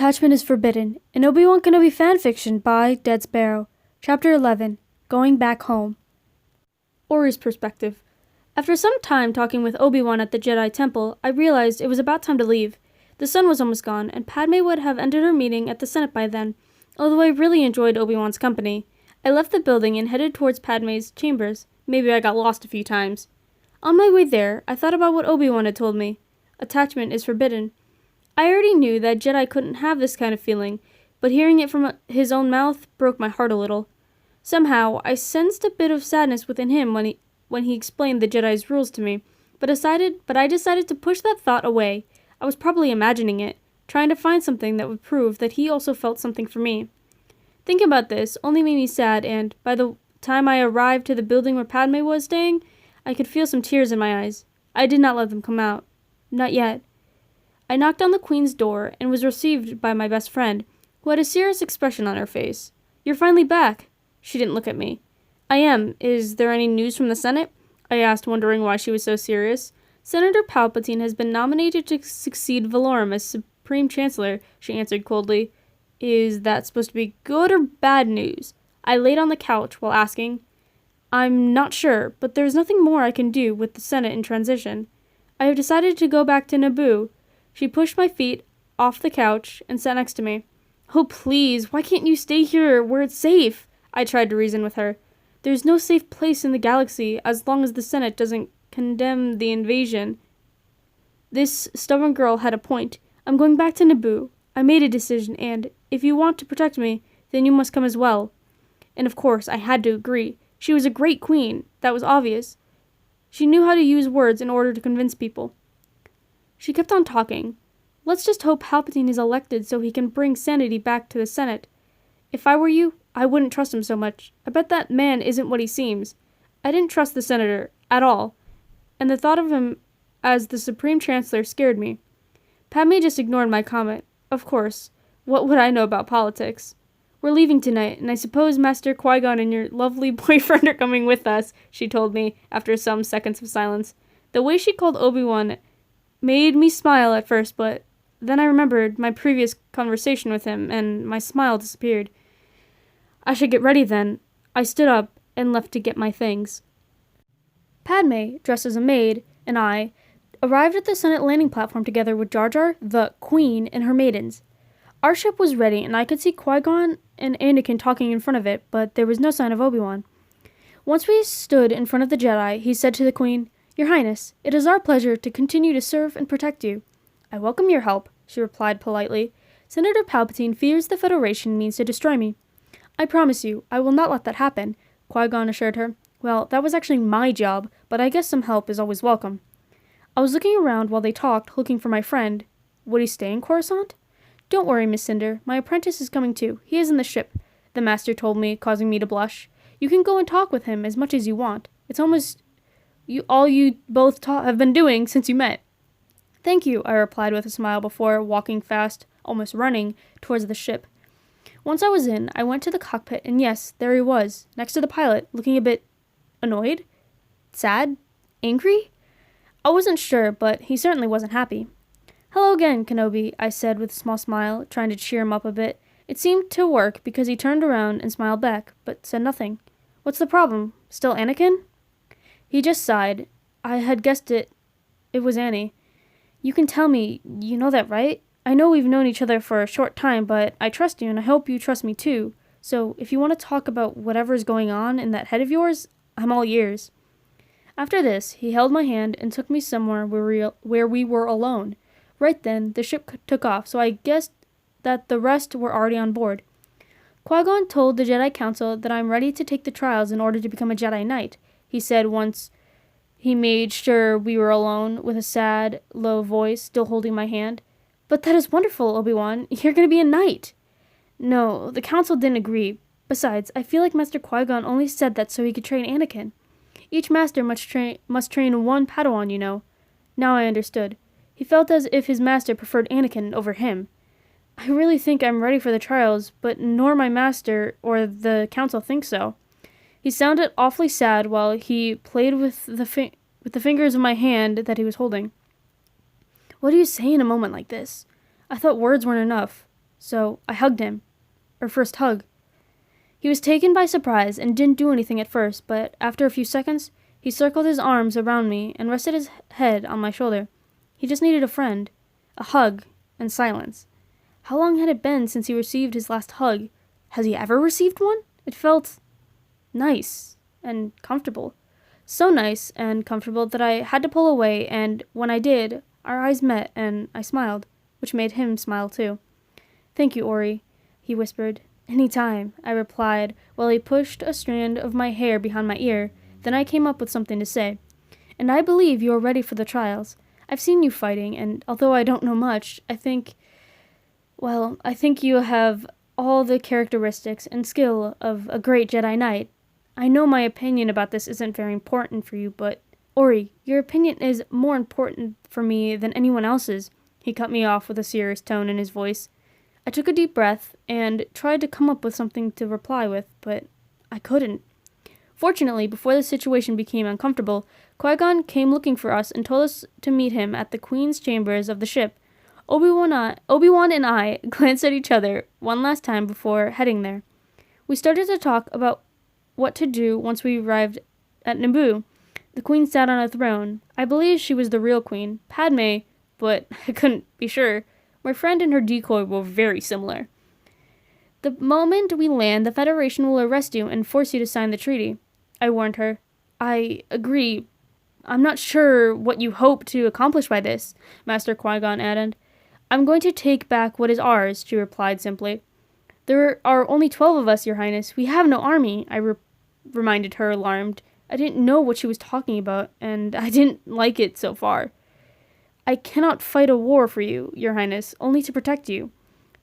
Attachment is Forbidden, an Obi-Wan Kenobi fanfiction by Dead Sparrow. Chapter 11, Going Back Home. Aure's perspective. After some time talking with Obi-Wan at the Jedi Temple, I realized it was about time to leave. The sun was almost gone, and Padmé would have ended her meeting at the Senate by then, although I really enjoyed Obi-Wan's company. I left the building and headed towards Padmé's chambers. Maybe I got lost a few times. On my way there, I thought about what Obi-Wan had told me. Attachment is forbidden. I already knew that Jedi couldn't have this kind of feeling, but hearing it from his own mouth broke my heart a little. Somehow, I sensed a bit of sadness within him when he explained the Jedi's rules to me, but I decided to push that thought away. I was probably imagining it, trying to find something that would prove that he also felt something for me. Thinking about this only made me sad, and by the time I arrived to the building where Padmé was staying, I could feel some tears in my eyes. I did not let them come out. Not yet. I knocked on the Queen's door and was received by my best friend, who had a serious expression on her face. "You're finally back." She didn't look at me. "I am. Is there any news from the Senate?" I asked, wondering why she was so serious. "Senator Palpatine has been nominated to succeed Valorum as Supreme Chancellor," she answered coldly. "Is that supposed to be good or bad news?" I laid on the couch while asking. "I'm not sure, but there's nothing more I can do with the Senate in transition. I have decided to go back to Naboo." She pushed my feet off the couch and sat next to me. "Oh, please, why can't you stay here where it's safe?" I tried to reason with her. "There's no safe place in the galaxy as long as the Senate doesn't condemn the invasion." This stubborn girl had a point. "I'm going back to Naboo. I made a decision, and if you want to protect me, then you must come as well." And of course, I had to agree. She was a great queen. That was obvious. She knew how to use words in order to convince people. She kept on talking. "Let's just hope Palpatine is elected so he can bring sanity back to the Senate. If I were you, I wouldn't trust him so much. I bet that man isn't what he seems." I didn't trust the senator at all, and the thought of him as the Supreme Chancellor scared me. Padmé just ignored my comment. Of course, what would I know about politics? "We're leaving tonight, and I suppose Master Qui-Gon and your lovely boyfriend are coming with us," she told me after some seconds of silence. The way she called Obi-Wan made me smile at first, but then I remembered my previous conversation with him, and my smile disappeared. I should get ready then. I stood up and left to get my things. Padmé, dressed as a maid, and I arrived at the Senate landing platform together with Jar Jar, the Queen, and her maidens. Our ship was ready, and I could see Qui-Gon and Anakin talking in front of it, but there was no sign of Obi-Wan. Once we stood in front of the Jedi, he said to the Queen, "Your Highness, it is our pleasure to continue to serve and protect you." "I welcome your help," she replied politely. "Senator Palpatine fears the Federation means to destroy me." "I promise you, I will not let that happen," Qui-Gon assured her. "Well, that was actually my job, but I guess some help is always welcome." I was looking around while they talked, looking for my friend. Would he stay in Coruscant? "Don't worry, Miss Cinder. My apprentice is coming too. He is in the ship," the master told me, causing me to blush. "You can go and talk with him as much as you want. It's almost all you both have been doing since you met." "Thank you," I replied with a smile before walking fast, almost running, towards the ship. Once I was in, I went to the cockpit, and yes, there he was, next to the pilot, looking a bit annoyed? Sad? Angry? I wasn't sure, but he certainly wasn't happy. "Hello again, Kenobi," I said with a small smile, trying to cheer him up a bit. It seemed to work because he turned around and smiled back, but said nothing. "What's the problem? Still Anakin?" He just sighed. I had guessed it. It was Annie. "You can tell me, you know that, right? I know we've known each other for a short time, but I trust you and I hope you trust me too. So if you want to talk about whatever's going on in that head of yours, I'm all ears." After this, he held my hand and took me somewhere where we were alone. Right then, the ship took off, so I guessed that the rest were already on board. Qui-Gon told the Jedi Council that I'm ready to take the trials in order to become a Jedi Knight, he said once he made sure we were alone, with a sad, low voice, still holding my hand. "But that is wonderful, Obi-Wan. You're going to be a knight." "No, the Council didn't agree. Besides, I feel like Master Qui-Gon only said that so he could train Anakin. Each master must train one Padawan, you know." Now I understood. He felt as if his master preferred Anakin over him. "I really think I'm ready for the trials, but nor my master or the Council think so." He sounded awfully sad while he played with the fingers of my hand that he was holding. "What do you say in a moment like this? I thought words weren't enough." So I hugged him. Our first hug. He was taken by surprise and didn't do anything at first, but after a few seconds, he circled his arms around me and rested his head on my shoulder. He just needed a friend, a hug, and silence. How long had it been since he received his last hug? Has he ever received one? It felt nice and comfortable. So nice and comfortable that I had to pull away, and when I did, our eyes met and I smiled, which made him smile too. "Thank you, Aure," he whispered. "Any time," I replied, while he pushed a strand of my hair behind my ear. Then I came up with something to say. "And I believe you are ready for the trials. I've seen you fighting, and although I don't know much, I think you have all the characteristics and skill of a great Jedi Knight. I know my opinion about this isn't very important for you, but Aure, your opinion is more important for me than anyone else's." He cut me off with a serious tone in his voice. I took a deep breath and tried to come up with something to reply with, but I couldn't. Fortunately, before the situation became uncomfortable, Qui-Gon came looking for us and told us to meet him at the Queen's chambers of the ship. Obi-Wan and I glanced at each other one last time before heading there. We started to talk about what to do once we arrived at Naboo. The Queen sat on a throne. I believe she was the real Queen, Padmé, but I couldn't be sure. My friend and her decoy were very similar. "The moment we land, the Federation will arrest you and force you to sign the treaty," I warned her. "I agree. I'm not sure what you hope to accomplish by this," Master Qui-Gon added. "I'm going to take back what is ours," she replied simply. "There are only 12 of us, Your Highness. We have no army," I reminded her, alarmed. I didn't know what she was talking about, and I didn't like it so far. "I cannot fight a war for you, Your Highness, only to protect you,"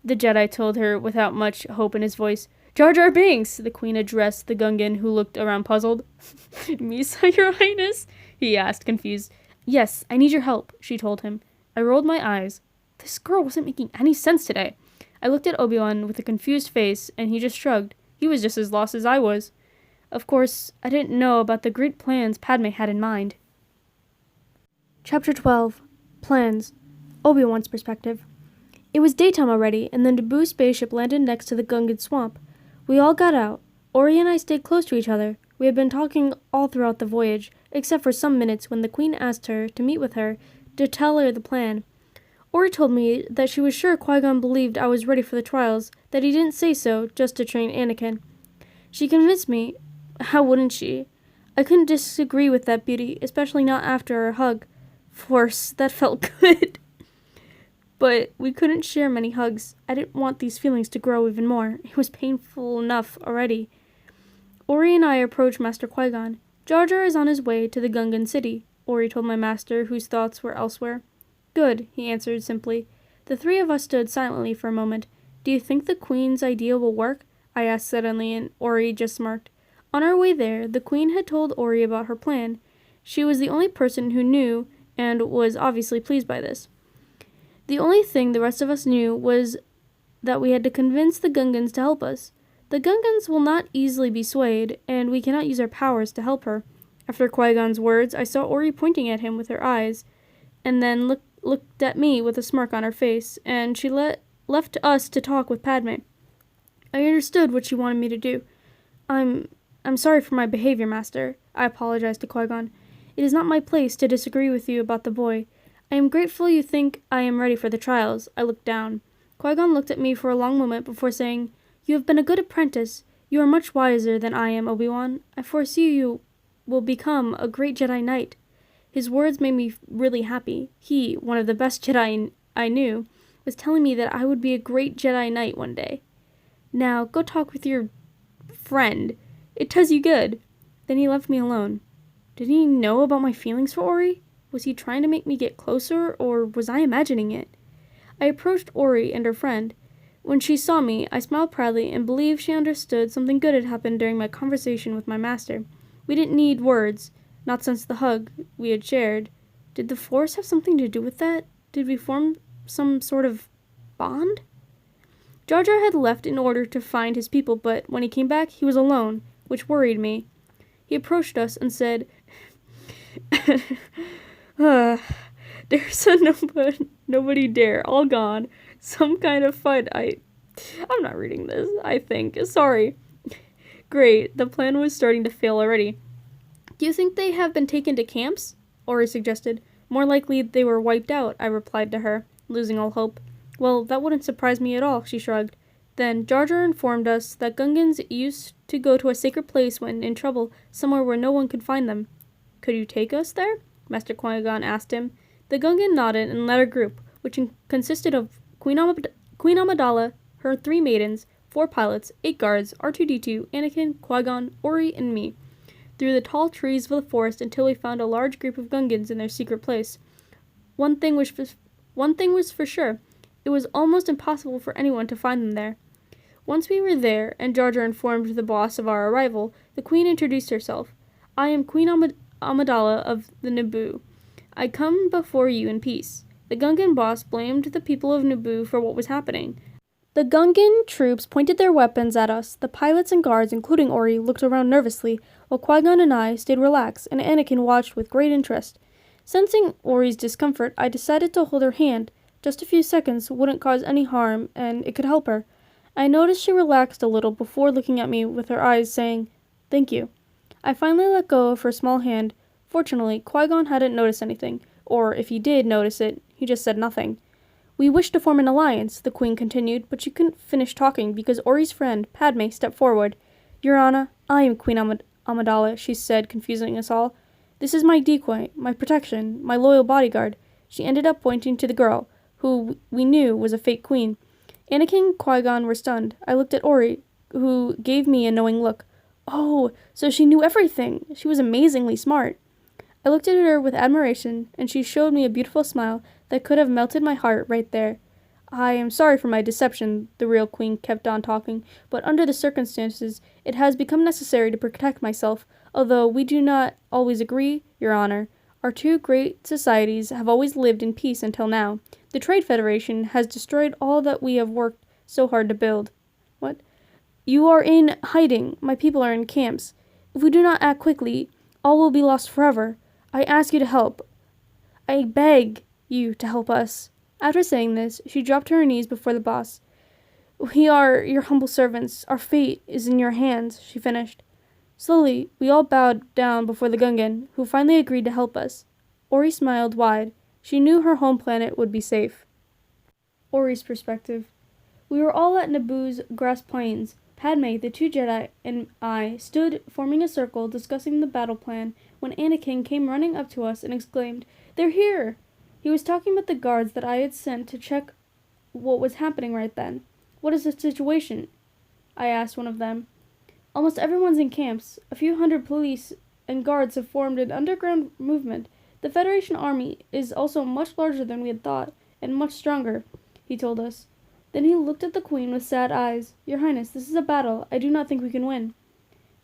the Jedi told her without much hope in his voice. "Jar Jar Binks," the Queen addressed the Gungan, who looked around puzzled. "Misa, Your Highness?" he asked, confused. "Yes, I need your help," she told him. I rolled my eyes. This girl wasn't making any sense today. I looked at Obi-Wan with a confused face, and he just shrugged. He was just as lost as I was. Of course, I didn't know about the great plans Padmé had in mind. Chapter 12. Plans. Obi-Wan's perspective. It was daytime already, and the Naboo spaceship landed next to the Gungan swamp. We all got out. Aure and I stayed close to each other. We had been talking all throughout the voyage, except for some minutes when the Queen asked her to meet with her to tell her the plan. Aure told me that she was sure Qui-Gon believed I was ready for the trials, that he didn't say so just to train Anakin. She convinced me. How wouldn't she? I couldn't disagree with that beauty, especially not after our hug. Force, that felt good. But we couldn't share many hugs. I didn't want these feelings to grow even more. It was painful enough already. Aure and I approached Master Qui-Gon. "Jar Jar is on his way to the Gungan city," Aure told my master, whose thoughts were elsewhere. "Good," he answered simply. The three of us stood silently for a moment. "Do you think the Queen's idea will work?" I asked suddenly, and Aure just smirked. On our way there, the Queen had told Aure about her plan. She was the only person who knew, and was obviously pleased by this. The only thing the rest of us knew was that we had to convince the Gungans to help us. The Gungans will not easily be swayed, and we cannot use our powers to help her. After Qui-Gon's words, I saw Aure pointing at him with her eyes, and then looked at me with a smirk on her face, and she left us to talk with Padmé. I understood what she wanted me to do. I'm sorry for my behavior, Master," I apologized to Qui-Gon. "It is not my place to disagree with you about the boy. I am grateful you think I am ready for the trials." I looked down. Qui-Gon looked at me for a long moment before saying, "You have been a good apprentice. You are much wiser than I am, Obi-Wan. I foresee you will become a great Jedi Knight." His words made me really happy. He, one of the best Jedi I knew, was telling me that I would be a great Jedi Knight one day. "Now, go talk with your friend. It does you good." Then he left me alone. Did he know about my feelings for Aure? Was he trying to make me get closer, or was I imagining it? I approached Aure and her friend. When she saw me, I smiled proudly and believed she understood something good had happened during my conversation with my master. We didn't need words, not since the hug we had shared. Did the Force have something to do with that? Did we form some sort of bond? Jar Jar had left in order to find his people, but when he came back, he was alone, which worried me. He approached us and said, "There's nobody there, all gone. Some kind of fight, I'm not reading this, I think. Sorry. Great, the plan was starting to fail already. Do you think they have been taken to camps? Aure suggested. More likely they were wiped out, I replied to her, losing all hope. Well, that wouldn't surprise me at all, she shrugged. Then Jar Jar informed us that Gungans used to go to a sacred place when in trouble, somewhere where no one could find them. Could you take us there? Master Qui-Gon asked him. The Gungan nodded and led our group, which consisted of Queen Amidala, her 3 maidens, 4 pilots, 8 guards, R2-D2, Anakin, Qui-Gon, Aure, and me, through the tall trees of the forest until we found a large group of Gungans in their secret place. One thing was for sure. It was almost impossible for anyone to find them there. Once we were there, and Jar Jar informed the boss of our arrival, the Queen introduced herself. I am Queen Amidala of the Naboo. I come before you in peace. The Gungan boss blamed the people of Naboo for what was happening. The Gungan troops pointed their weapons at us. The pilots and guards, including Aure, looked around nervously, while Qui-Gon and I stayed relaxed, and Anakin watched with great interest. Sensing Aure's discomfort, I decided to hold her hand. Just a few seconds wouldn't cause any harm, and it could help her. I noticed she relaxed a little before looking at me with her eyes saying, "Thank you." I finally let go of her small hand. Fortunately, Qui-Gon hadn't noticed anything, or if he did notice it, he just said nothing. We wished to form an alliance, the Queen continued, but she couldn't finish talking because Aure's friend, Padmé, stepped forward. Your Honor, I am Queen Amidala, she said, confusing us all. This is my decoy, my protection, my loyal bodyguard. She ended up pointing to the girl, who we knew was a fake queen. Anakin and Qui-Gon were stunned. I looked at Aure, who gave me a knowing look. Oh, so she knew everything. She was amazingly smart. I looked at her with admiration, and she showed me a beautiful smile that could have melted my heart right there. I am sorry for my deception, the real Queen kept on talking, but under the circumstances, it has become necessary to protect myself, although we do not always agree, Your Honor. Our 2 great societies have always lived in peace until now. The Trade Federation has destroyed all that we have worked so hard to build. What? You are in hiding. My people are in camps. If we do not act quickly, all will be lost forever. I ask you to help. I beg you to help us. After saying this, she dropped to her knees before the boss. We are your humble servants. Our fate is in your hands, she finished. Slowly, we all bowed down before the Gungan, who finally agreed to help us. Aure smiled wide. She knew her home planet would be safe. Aure's perspective. We were all at Naboo's grass plains. Padmé, the 2 Jedi, and I stood forming a circle discussing the battle plan when Anakin came running up to us and exclaimed, "They're here!" He was talking about the guards that I had sent to check what was happening right then. What is the situation? I asked one of them. Almost everyone's in camps. A few hundred police and guards have formed an underground movement. The Federation army is also much larger than we had thought, and much stronger, he told us. Then he looked at the Queen with sad eyes. Your Highness, this is a battle. I do not think we can win.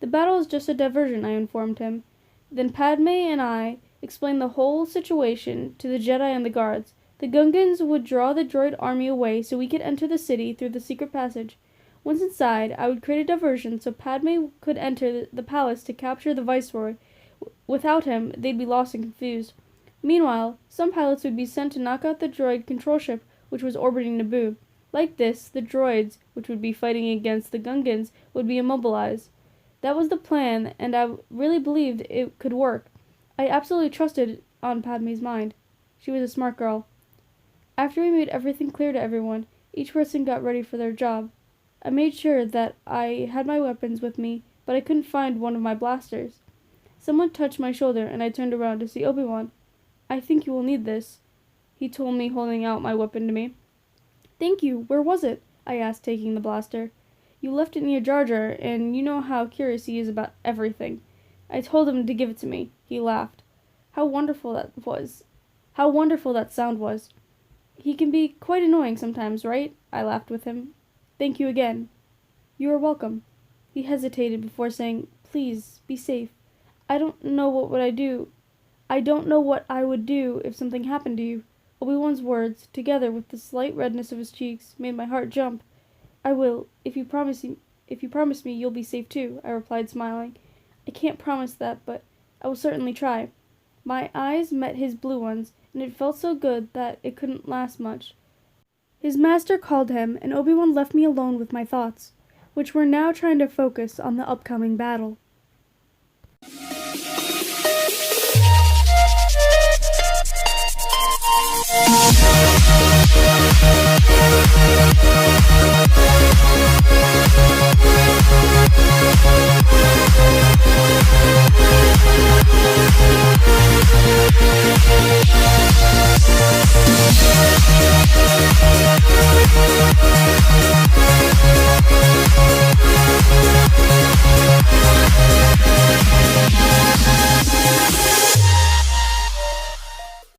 The battle is just a diversion, I informed him. Then Padmé and I explained the whole situation to the Jedi and the guards. The Gungans would draw the droid army away so we could enter the city through the secret passage. Once inside, I would create a diversion so Padmé could enter the palace to capture the Viceroy. Without him, they'd be lost and confused. Meanwhile, some pilots would be sent to knock out the droid control ship, which was orbiting Naboo. Like this, the droids, which would be fighting against the Gungans, would be immobilized. That was the plan, and I really believed it could work. I absolutely trusted on Padmé's mind. She was a smart girl. After we made everything clear to everyone, each person got ready for their job. I made sure that I had my weapons with me, but I couldn't find one of my blasters. Someone touched my shoulder, and I turned around to see Obi-Wan. I think you will need this, he told me, holding out my weapon to me. Thank you. Where was it? I asked, taking the blaster. You left it near Jar Jar, and you know how curious he is about everything. I told him to give it to me. He laughed. How wonderful that was. How wonderful that sound was. He can be quite annoying sometimes, right? I laughed with him. Thank you again. You are welcome. He hesitated before saying, Please, be safe. I don't know what I would do if something happened to you. Obi-Wan's words, together with the slight redness of his cheeks, made my heart jump. I will, if you promise me you'll be safe too, I replied, smiling. I can't promise that, but I will certainly try. My eyes met his blue ones, and it felt so good that it couldn't last much. His master called him, and Obi-Wan left me alone with my thoughts, which were now trying to focus on the upcoming battle.